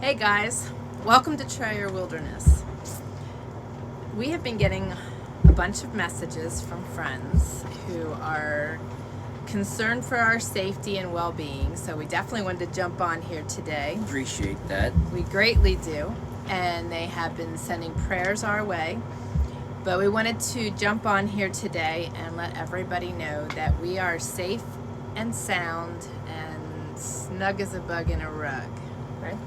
Hey guys, welcome to Try Your Wilderness. We have been getting a bunch of messages from friends who are concerned for our safety and well-being, so we definitely wanted to jump on here today. Appreciate that. We greatly do, and they have been sending prayers our way, but we wanted to jump on here today and let everybody know that we are safe and sound and snug as a bug in a rug, right?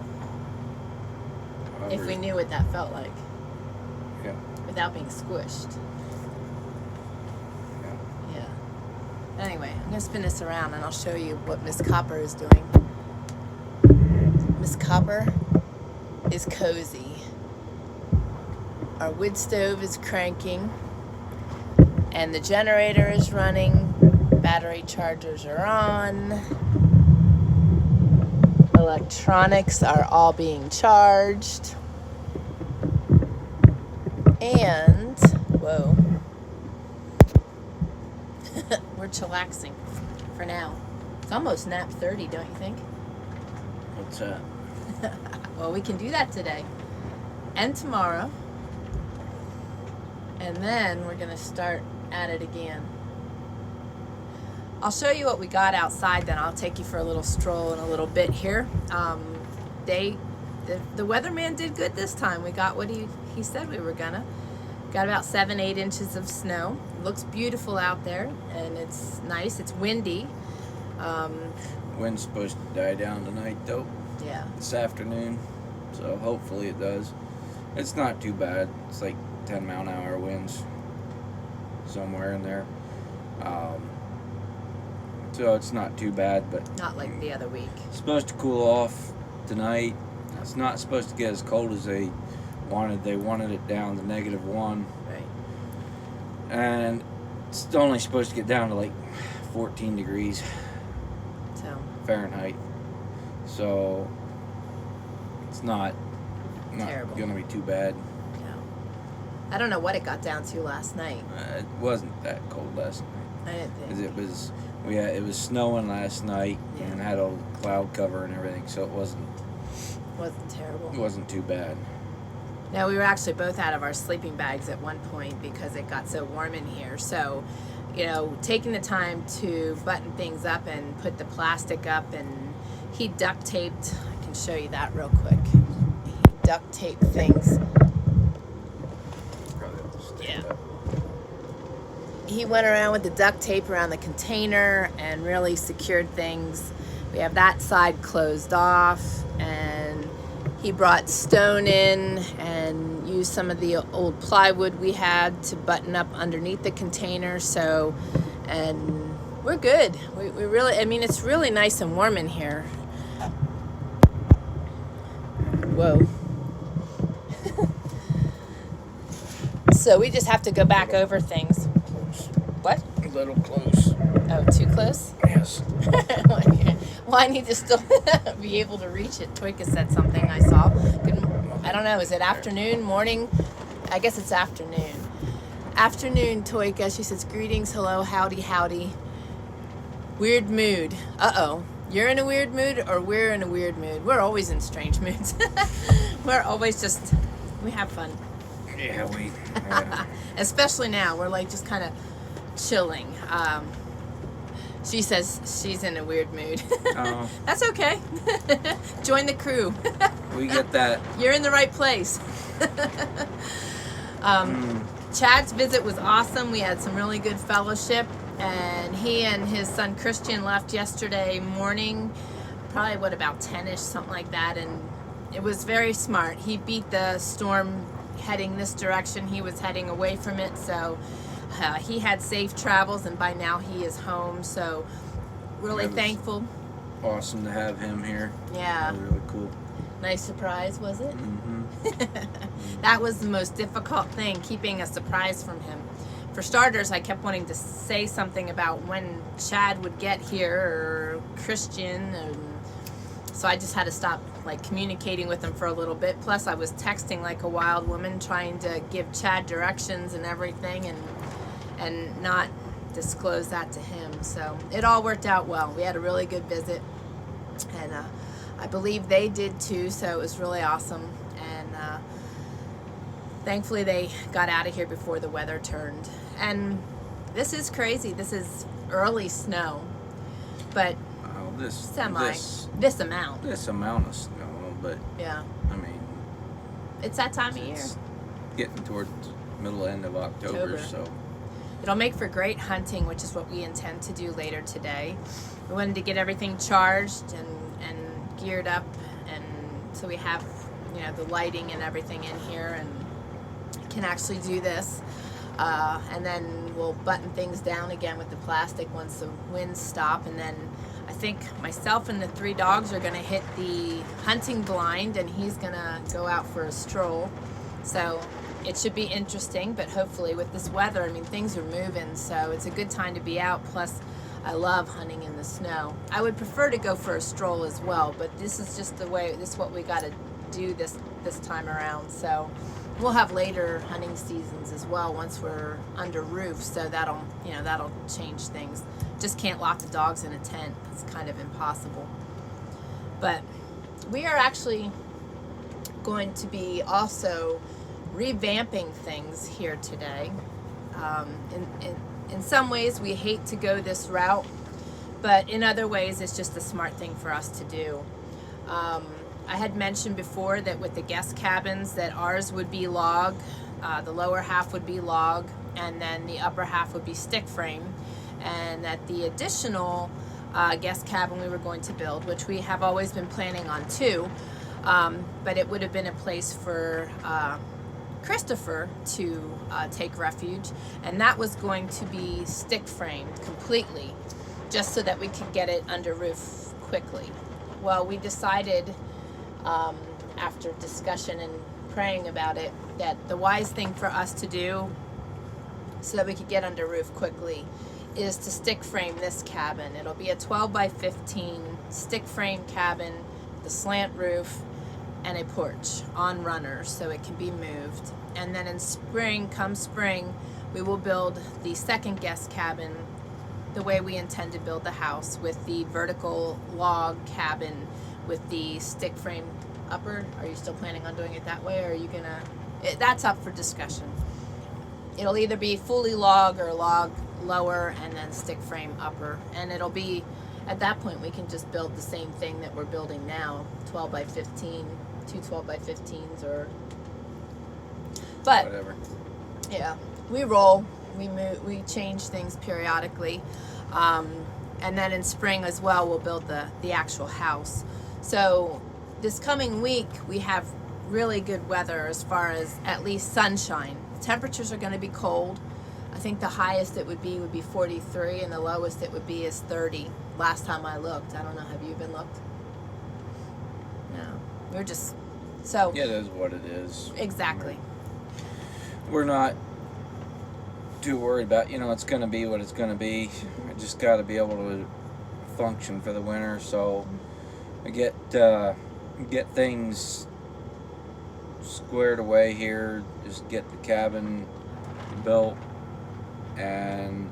If we knew what that felt like. Yeah. Without being squished. Yeah. Anyway, I'm going to spin this around and I'll show you what Miss Copper is doing. Miss Copper is cozy. Our wood stove is cranking. And the generator is running. Battery chargers are on. Electronics are all being charged. And, whoa, we're chillaxing for now. It's almost nap 30, don't you think? What's that? Well, we can do that today and tomorrow. And then we're going to start at it again. I'll show you what we got outside, then I'll take you for a little stroll in a little bit here. The weatherman did good this time. We got what he said we were gonna. Got about 7-8 inches of snow. It looks beautiful out there, and it's nice. It's windy. Wind's supposed to die down tonight, though. Yeah. This afternoon, so hopefully it does. It's not too bad. It's like 10-mile-an-hour winds, somewhere in there. So it's not too bad, but Not like the other week. it's supposed to cool off tonight. It's not supposed to get as cold as they wanted. They wanted it down to -1. Right. And it's only supposed to get down to like 14 degrees So. Fahrenheit. So it's not Terrible. gonna be too bad. No. I don't know what it got down to last night. It wasn't that cold last night. I didn't 'Cause think. it was snowing last night Yeah. and had a cloud cover and everything, so it Wasn't terrible. wasn't too bad. No, we were actually both out of our sleeping bags at one point because it got so warm in here. So, taking the time to button things up and put the plastic up, and he duct taped. I can show you that real quick. He duct taped things. Yeah. He went around with the duct tape around the container and really secured things. We have that side closed off, and he brought stone in and used some of the old plywood we had to button up underneath the container. So, and we're good. We really, it's really nice and warm in here. Whoa. So we just have to go back over things. What? A little close. Oh, too close? Yes. Well, I need to still be able to reach it. Toika said something I saw. I don't know. Is it afternoon, morning? I guess it's afternoon. Afternoon, Toika. She says, greetings, hello, howdy, howdy. Weird mood. Uh-oh. You're in a weird mood, or we're in a weird mood? We're always in strange moods. We're always we have fun. Yeah, Especially now. We're like just kind of chilling. She says she's in a weird mood. Oh. That's okay. Join the crew. We get that. You're in the right place. Chad's visit was awesome. We had some really good fellowship, and he and his son Christian left yesterday morning, probably about 10ish, something like that, and it was very smart. He beat the storm heading this direction. He was heading away from it, so he had safe travels, and by now he is home, so really thankful. Awesome to have him here. Yeah. That was really cool. Nice surprise, was it? Mm-hmm. That was the most difficult thing, keeping a surprise from him. For starters, I kept wanting to say something about when Chad would get here, or Christian, and so I just had to stop communicating with him for a little bit. Plus I was texting like a wild woman, trying to give Chad directions and everything, and not disclose that to him. So it all worked out well. We had a really good visit, and I believe they did too, so it was really awesome. And thankfully they got out of here before the weather turned. And this is crazy. This is early snow, but this amount of snow, but yeah, I mean, it's that time of year. Getting towards middle end of October, so it'll make for great hunting, which is what we intend to do later today. We wanted to get everything charged and geared up, and so we have, you know, the lighting and everything in here and can actually do this. And then we'll button things down again with the plastic once the winds stop. And then I think myself and the 3 dogs are going to hit the hunting blind, and he's going to go out for a stroll. So it should be interesting, but hopefully with this weather, I mean, things are moving, so it's a good time to be out. Plus, I love hunting in the snow. I would prefer to go for a stroll as well, but this is just the way, this is what we got to do this time around. So we'll have later hunting seasons as well once we're under roof, so that'll change things. Just can't lock the dogs in a tent. It's kind of impossible. But we are actually going to be also revamping things here today. In some ways we hate to go this route, but in other ways it's just a smart thing for us to do. I had mentioned before that with the guest cabins that ours would be log, the lower half would be log, and then the upper half would be stick frame, and that the additional guest cabin we were going to build, which we have always been planning on too, but it would have been a place for Christopher to take refuge, and that was going to be stick framed completely, just so that we could get it under roof quickly. Well, we decided after discussion and praying about it that the wise thing for us to do so that we could get under roof quickly is to stick frame this cabin. It'll be a 12 by 15 stick frame cabin, the slant roof, and a porch on runners so it can be moved. And then in spring, come spring, we will build the second guest cabin the way we intend to build the house, with the vertical log cabin with the stick frame upper. Are you still planning on doing it that way, or are you gonna, that's up for discussion. It'll either be fully log or log lower and then stick frame upper, and it'll be, at that point we can just build the same thing that we're building now, 12 by 15, two 12 by 15s, or, but whatever. Yeah, we roll, we move, we change things periodically, and then in spring as well we'll build the actual house. So this coming week we have really good weather as far as at least sunshine. The temperatures are going to be cold. I think the highest it would be 43, and the lowest it would be is 30. Last time I looked, I don't know, have you been looked? No, we're just, so. Yeah, it is what it is. Exactly. We're not too worried about, it's going to be what it's going to be. I just got to be able to function for the winter, so I get things squared away here, just get the cabin built, and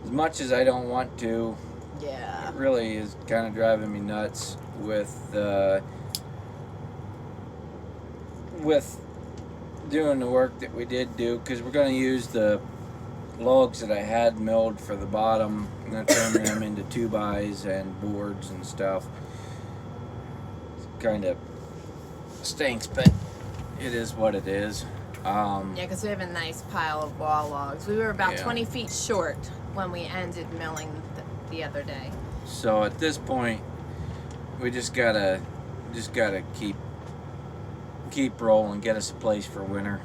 as much as I don't want to, yeah, it really is kind of driving me nuts with doing the work that we did do, because we're going to use the logs that I had milled for the bottom. I'm going to turn them into 2x and boards and stuff. It kind of stinks, but it is what it is. Yeah, because we have a nice pile of wall logs. We were about 20 feet short when we ended milling the other day. So at this point, we just gotta keep rolling, get us a place for winter,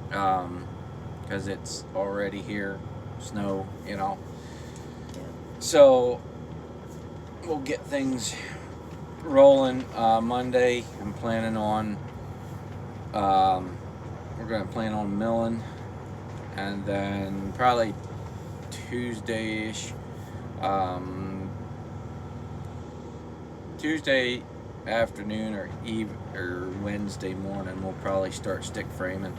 because it's already here, snow, So we'll get things rolling. Monday, I'm planning on, we're gonna plan on milling, and then probably Tuesday-ish, Tuesday afternoon or Wednesday morning, we'll probably start stick framing,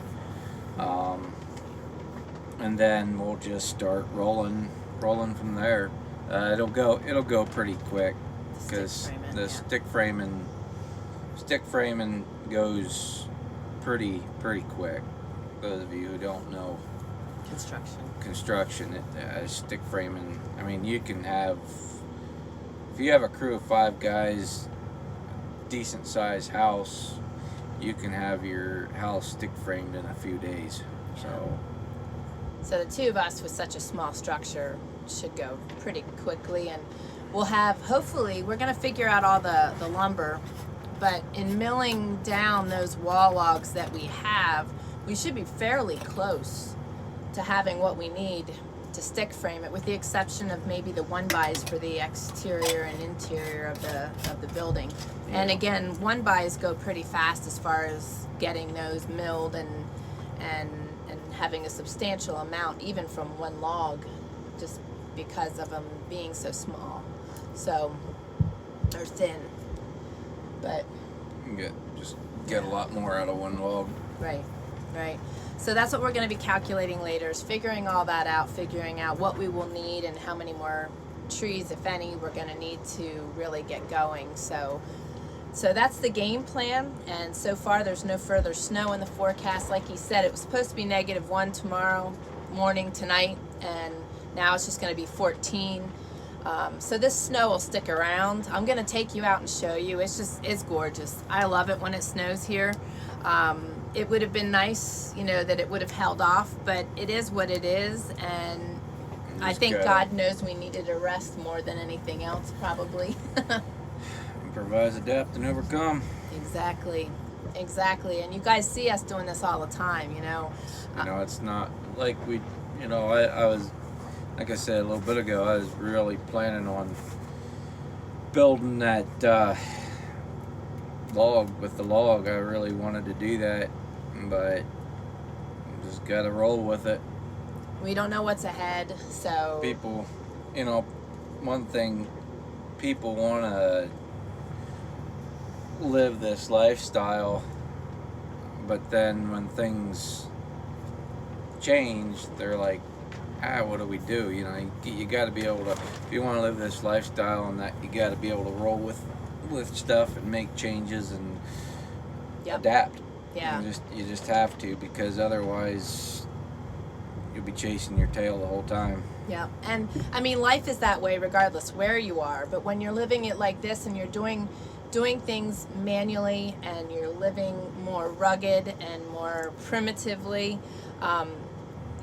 and then we'll just start rolling from there. It'll go pretty quick. because the stick framing goes pretty quick. Those of you who don't know construction, stick framing. I mean, you can have, if you have a crew of 5 guys, decent sized house, you can have your house stick framed in a few days. So the 2 of us with such a small structure should go pretty quickly, and we'll have, hopefully, we're going to figure out all the lumber, but in milling down those wall logs that we have, we should be fairly close to having what we need to stick frame it, with the exception of maybe the 1-bys for the exterior and interior of the building. Yeah. And again, 1-bys go pretty fast as far as getting those milled and having a substantial amount, even from 1 log, just because of them being so small. So they're thin, but you get a lot more out of 1 log. Right. So that's what we're going to be calculating later, is figuring all that out, figuring out what we will need and how many more trees, if any, we're going to need to really get going. So that's the game plan, and so far there's no further snow in the forecast. Like he said, it was supposed to be -1 tomorrow morning, tonight, and now it's just going to be 14. So this snow will stick around. I'm going to take you out and show you. It's gorgeous. I love it when it snows here. It would have been nice, that it would have held off, but it is what it is, and I think God knows we needed a rest more than anything else, probably. Improvise, adapt, and overcome. Exactly, and you guys see us doing this all the time, It's not like I was, like I said a little bit ago, I was really planning on building that log with the log. I really wanted to do that, but just gotta roll with it. We don't know what's ahead, so people, one thing, people want to live this lifestyle, but then when things change, they're like, what do we do? You got to be able to, if you want to live this lifestyle, and that you got to be able to roll with stuff and make changes and adapt. Yeah. You just have to, because otherwise you'll be chasing your tail the whole time. Yeah, and I mean, life is that way regardless where you are, but when you're living it like this and you're doing things manually and you're living more rugged and more primitively,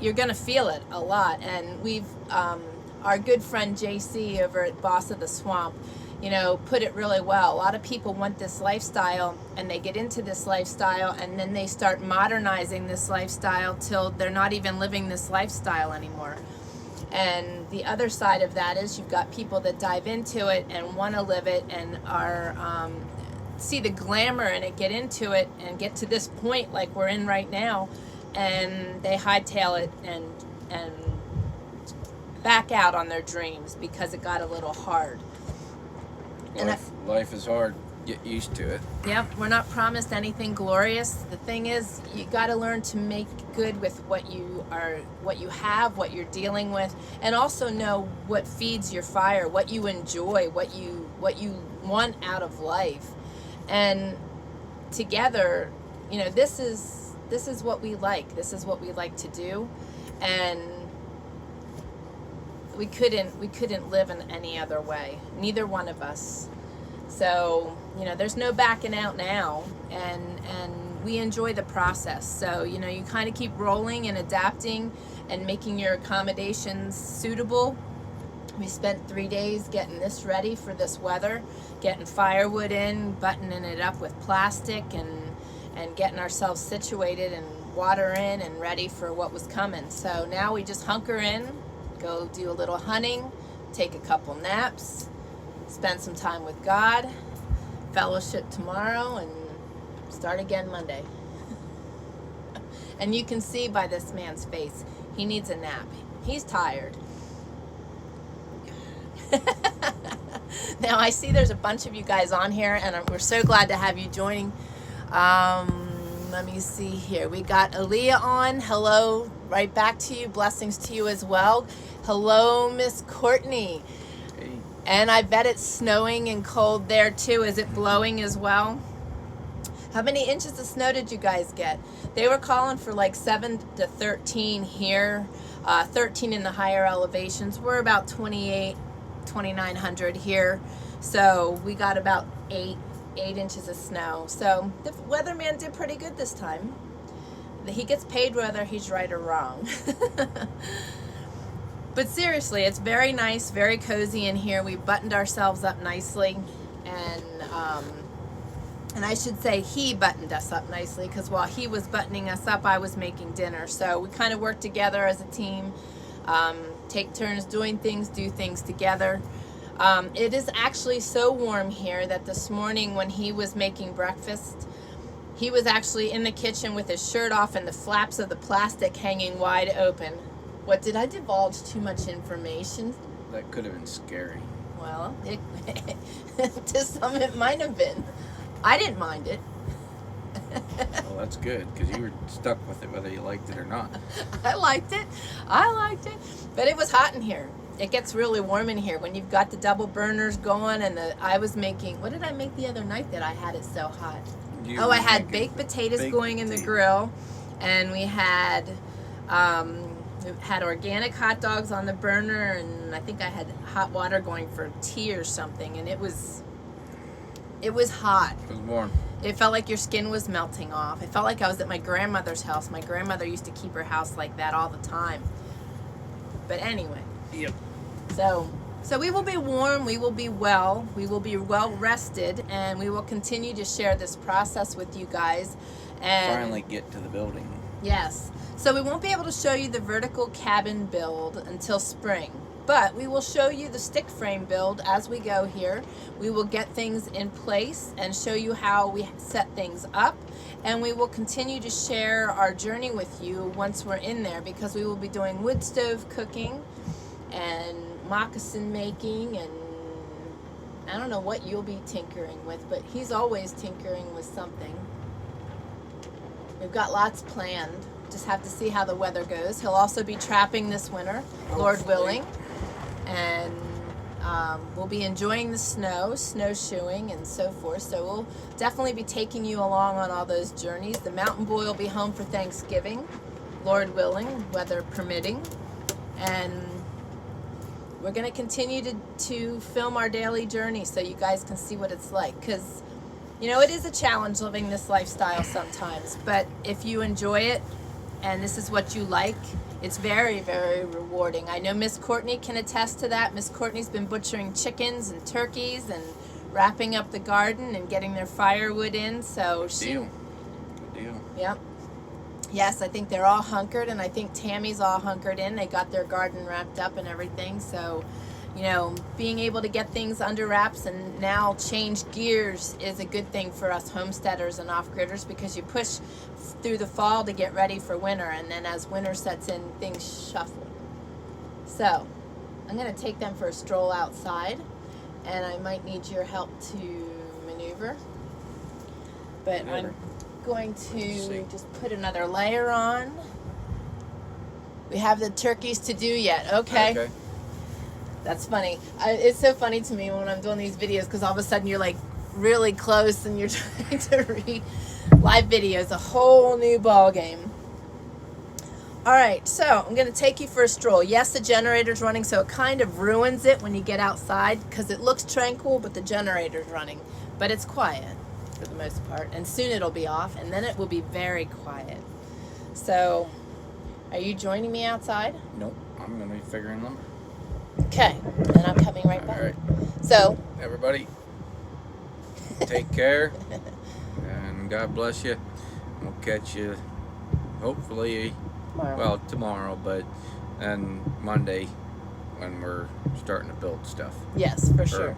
you're gonna feel it a lot. And we've our good friend JC over at Boss of the Swamp, put it really well. A lot of people want this lifestyle, and they get into this lifestyle, and then they start modernizing this lifestyle till they're not even living this lifestyle anymore. And the other side of that is you've got people that dive into it and want to live it and are see the glamour in it, get into it, and get to this point like we're in right now, and they hightail it and back out on their dreams because it got a little hard. Life is hard. Get used to it. Yep, we're not promised anything glorious. The thing is, you got to learn to make good with what you have, what you're dealing with, and also know what feeds your fire, what you enjoy, what you want out of life. And together, this is what we like. This is what we like to do, and we couldn't live in any other way. Neither one of us. So, there's no backing out now, and we enjoy the process. So, you kind of keep rolling and adapting and making your accommodations suitable. We spent 3 days getting this ready for this weather, getting firewood in, buttoning it up with plastic, and getting ourselves situated and water in and ready for what was coming. So now we just hunker in, go do a little hunting, take a couple naps, spend some time with God, fellowship tomorrow, and start again Monday. And you can see by this man's face, he needs a nap. He's tired. Now I see there's a bunch of you guys on here, and we're so glad to have you joining. Let me see here. We got Aaliyah on. Hello, right back to you. Blessings to you as well. Hello, Miss Courtney. Hey. And I bet it's snowing and cold there too. Is it blowing as well? How many inches of snow did you guys get? They were calling for like 7 to 13 here, 13 in the higher elevations. We're about 2,900 here. So we got about 8 inches of snow. So the weatherman did pretty good this time. He gets paid whether he's right or wrong. But seriously, it's very nice, very cozy in here. We buttoned ourselves up nicely, and I should say he buttoned us up nicely, because while he was buttoning us up, I was making dinner. So we kind of work together as a team, take turns doing things, do things together. It is actually so warm here that this morning when he was making breakfast, he was actually in the kitchen with his shirt off and the flaps of the plastic hanging wide open. What, did I divulge too much information? That could have been scary. Well, to some it might have been. I didn't mind it. Well, that's good, because you were stuck with it whether you liked it or not. I liked it. But it was hot in here. It gets really warm in here when you've got the double burners going, and I was making, what did I make the other night that I had it so hot? I had baked potatoes going in the grill, and we had organic hot dogs on the burner, and I think I had hot water going for tea or something, and it was hot. It was warm. It felt like your skin was melting off. It felt like I was at my grandmother's house. My grandmother used to keep her house like that all the time. But anyway. Yep. So we will be warm, we will be well rested, and we will continue to share this process with you guys. And finally get to the building. yes. So we won't be able to show you the vertical cabin build until spring, but we will show you the stick frame build as we go here. We will get things in place and show you how we set things up, and we will continue to share our journey with you once we're in there, because we will be doing wood stove cooking and moccasin making, and I don't know what you'll be tinkering with, but he's always tinkering with something. We've got lots planned. Just have to see how the weather goes. He'll also be trapping this winter, Lord willing, and we'll be enjoying the snow, snowshoeing, and so forth. So we'll definitely be taking you along on all those journeys. The mountain boy will be home for Thanksgiving, Lord willing, weather permitting, and we're going to continue to film our daily journey so you guys can see what it's like, because you know, it is a challenge living this lifestyle sometimes, but if you enjoy it and this is what you like, it's very, very rewarding. I know Miss Courtney can attest to that. Miss Courtney's been butchering chickens and turkeys and wrapping up the garden and getting their firewood in, so Good deal. Yep. Yes, I think they're all hunkered, and I think Tammy's all hunkered in. They got their garden wrapped up and everything. So, you know, being able to get things under wraps and now change gears is a good thing for us homesteaders and off-gridders, because you push through the fall to get ready for winter, and then as winter sets in, things shuffle. So, I'm going to take them for a stroll outside, and I might need your help to maneuver. But I'm going to just put another layer on. We have the turkeys to do yet. Okay. That's funny. It's so funny to me when I'm doing these videos, because all of a sudden you're like really close and you're trying to read live videos, a whole new ball game. All right, so I'm going to take you for a stroll. Yes, the generator's running, so it kind of ruins it when you get outside, because it looks tranquil, but the generator's running. But it's quiet for the most part, and soon it'll be off, and then it will be very quiet. So, are you joining me outside? Nope, I'm going to be figuring lumber. Okay, and I'm coming right back. All right. So, everybody, take care, and God bless you. We'll catch you, hopefully, tomorrow, but and Monday when we're starting to build stuff. Yes, for sure.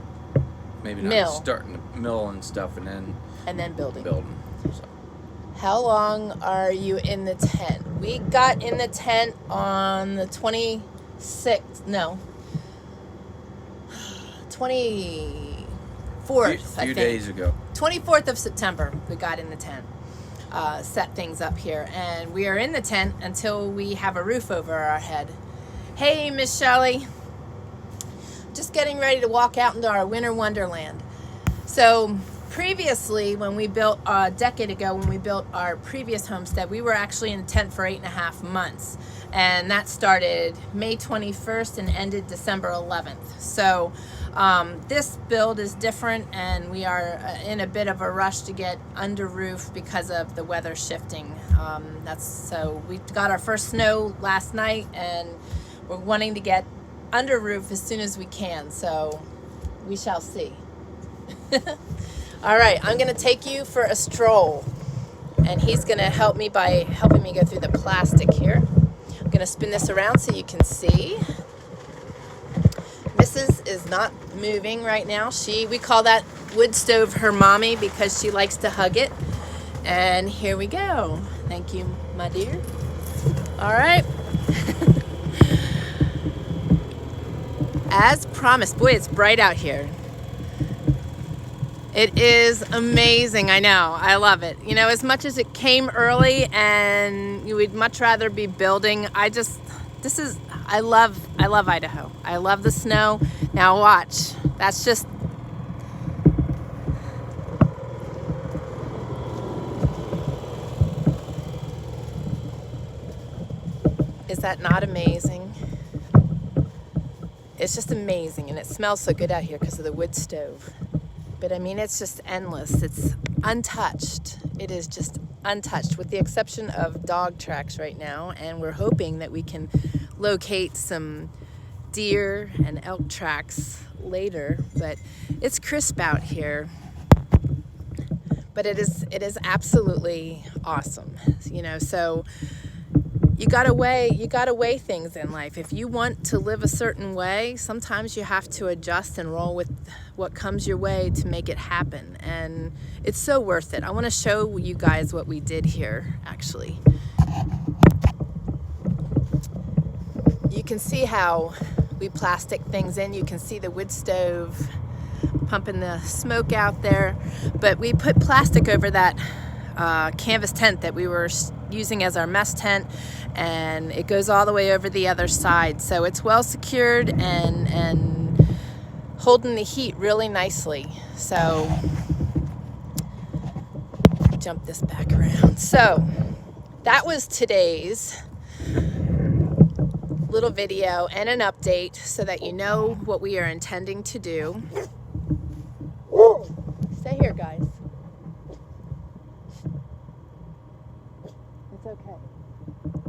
Maybe not starting to mill and stuff, and then building. So. How long are you in the tent? We got in the tent on the 26th. No. 24th, a few days ago. 24th of September, we got in the tent, set things up here, and we are in the tent until we have a roof over our head. Hey, Miss Shelley. just getting ready to walk out into our winter wonderland. So previously, when we built a decade ago, when we built our previous homestead, we were actually in a tent for 8.5 months, and that started May 21st and ended December 11th. So this build is different, and we are in a bit of a rush to get under roof because of the weather shifting. So we got our first snow last night, and we're wanting to get under roof as soon as we can. So we shall see. All right, I'm gonna take you for a stroll, and he's gonna help me by helping me go through the plastic here. I'm gonna spin this around so you can see. Mrs. is not moving right now. We call that wood stove her mommy because she likes to hug it. And here we go. Thank you, my dear. All right. As promised, boy, it's bright out here. It is amazing. I know. I love it. You know, as much as it came early and you would much rather be building, I love Idaho. I love the snow. Now watch. That's just, is that not amazing? It's just amazing, and it smells so good out here because of the wood stove. But I mean, it's just endless. It's untouched. It is just untouched, with the exception of dog tracks right now. And we're hoping that we can locate some deer and elk tracks later. But it's crisp out here. But it is absolutely awesome. You know, so you gotta weigh things in life. If you want to live a certain way, sometimes you have to adjust and roll with what comes your way to make it happen. And it's so worth it. I want to show you guys what we did here, actually. You can see how we plastic things in. You can see the wood stove pumping the smoke out there. But we put plastic over that canvas tent that we were using as our mess tent, and it goes all the way over the other side, so it's well secured and holding the heat really nicely. So jump this back around. So that was today's little video and an update so that you know what we are intending to do. Stay here, guys. It's okay.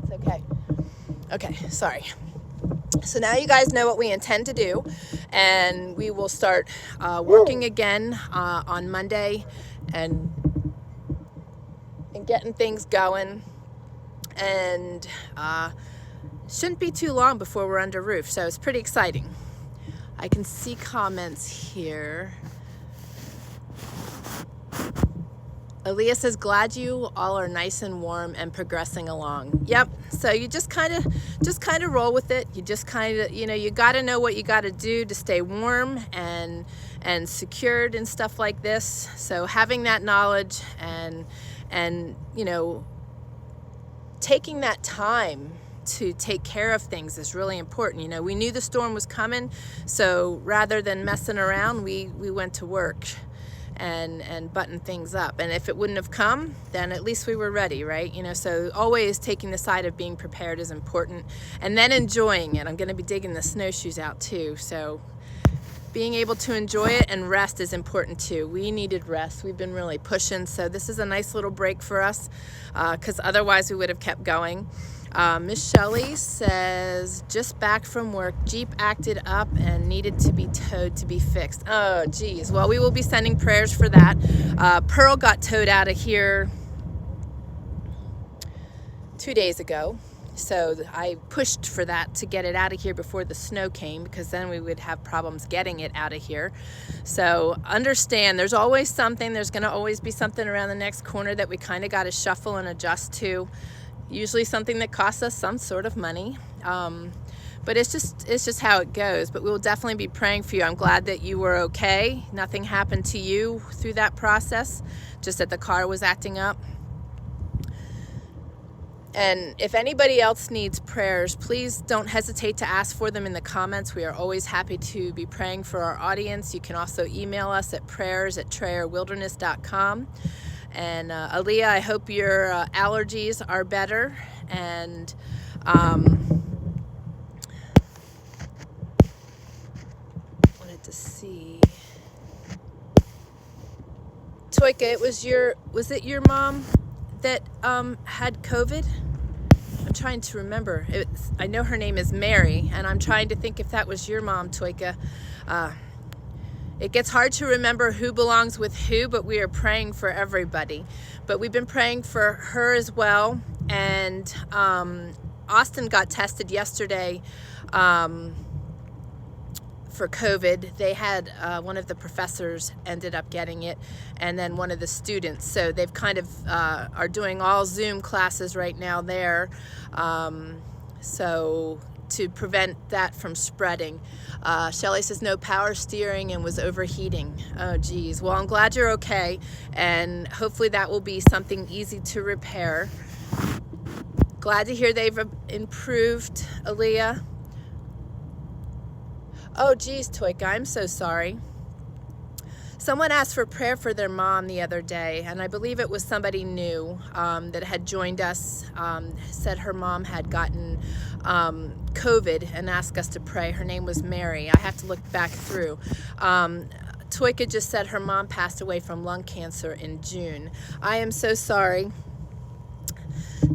It's okay. Okay, sorry. So now you guys know what we intend to do, and we will start working again on Monday and getting things going, and shouldn't be too long before we're under roof, so it's pretty exciting. I can see comments here. Aaliyah says, glad you all are nice and warm and progressing along. Yep. So you just kind of roll with it. You just kind of, you know, you got to know what you got to do to stay warm and secured and stuff like this. So having that knowledge and you know, taking that time to take care of things is really important. You know, we knew the storm was coming, so rather than messing around, we went to work and button things up. And if it wouldn't have come, then at least we were ready, right? You know, so always taking the side of being prepared is important, and then enjoying it. I'm going to be digging the snowshoes out too, so being able to enjoy it and rest is important too. We needed rest. We've been really pushing, so this is a nice little break for us, because otherwise we would have kept going. Miss Shelley says, just back from work, Jeep acted up and needed to be towed to be fixed. Oh, geez. Well, we will be sending prayers for that. Pearl got towed out of here 2 days ago. So I pushed for that to get it out of here before the snow came, because then we would have problems getting it out of here. So understand, there's always something. There's going to always be something around the next corner that we kind of got to shuffle and adjust to. Usually something that costs us some sort of money, but it's just how it goes. But we will definitely be praying for you. I'm glad that you were okay. Nothing happened to you through that process, just that the car was acting up. And if anybody else needs prayers, please don't hesitate to ask for them in the comments. We are always happy to be praying for our audience. You can also email us at prayers@trayerwilderness.com. And Aaliyah, I hope your allergies are better. And wanted to see. Toika, was it your mom that had COVID? I'm trying to remember. I know her name is Mary, and I'm trying to think if that was your mom, Toika. It gets hard to remember who belongs with who, but we are praying for everybody. But we've been praying for her as well. And Austin got tested yesterday for COVID. They had one of the professors ended up getting it, and then one of the students. So they've kind of are doing all Zoom classes right now there. So to prevent that from spreading. Shelly says no power steering and was overheating. Oh geez. Well, I'm glad you're okay, and hopefully that will be something easy to repair. Glad to hear they've improved, Aaliyah. Oh geez, Toika, I'm so sorry. Someone asked for prayer for their mom the other day, and I believe it was somebody new that had joined us, said her mom had gotten COVID and asked us to pray. Her name was Mary. I have to look back through. Toika just said her mom passed away from lung cancer in June. I am so sorry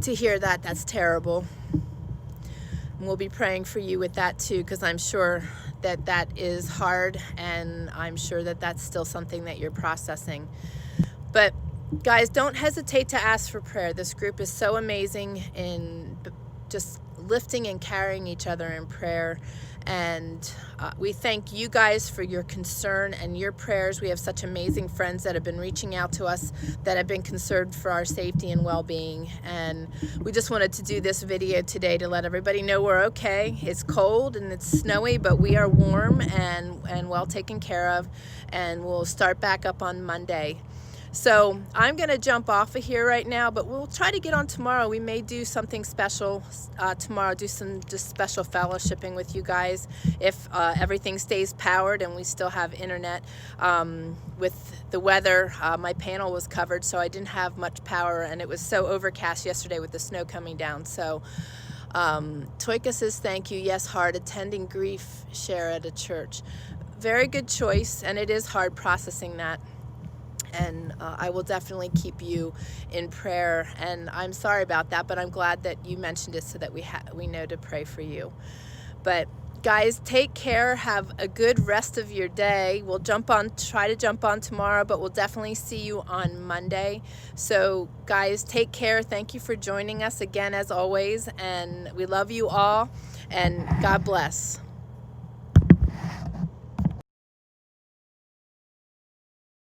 to hear that. That's terrible. And we'll be praying for you with that too, because I'm sure that is hard, and I'm sure that that's still something that you're processing. But guys, don't hesitate to ask for prayer. This group is so amazing in just lifting and carrying each other in prayer. And we thank you guys for your concern and your prayers. We have such amazing friends that have been reaching out to us that have been concerned for our safety and well-being. And we just wanted to do this video today to let everybody know we're okay. It's cold and it's snowy, but we are warm and well taken care of. And we'll start back up on Monday. So I'm going to jump off of here right now, but we'll try to get on tomorrow. We may do something special tomorrow, do some just special fellowshipping with you guys if everything stays powered and we still have internet. With the weather, my panel was covered, so I didn't have much power, and it was so overcast yesterday with the snow coming down. So Toika says thank you. Yes, hard attending grief share at a church. Very good choice, and it is hard processing that. And I will definitely keep you in prayer. And I'm sorry about that, but I'm glad that you mentioned it so that we know to pray for you. But guys, take care. Have a good rest of your day. We'll try to jump on tomorrow, but we'll definitely see you on Monday. So guys, take care. Thank you for joining us again, as always. And we love you all. And God bless.